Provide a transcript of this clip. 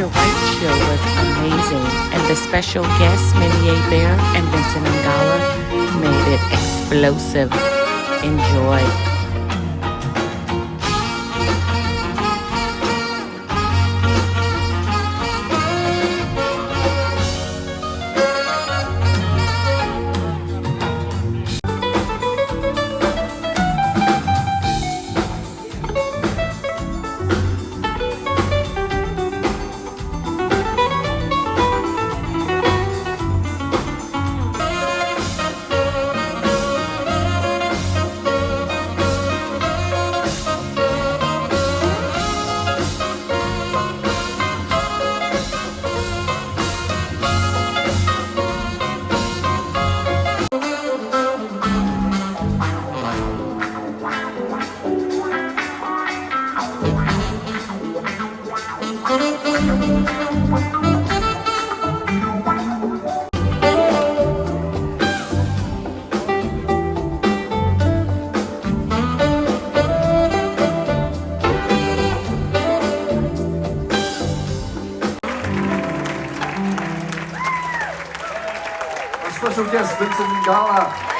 Your Right show was amazing, and the special guests, Mindi, Abair, and Vincent Ingala, made it explosive. Enjoy. Special guest Vincent Ingala.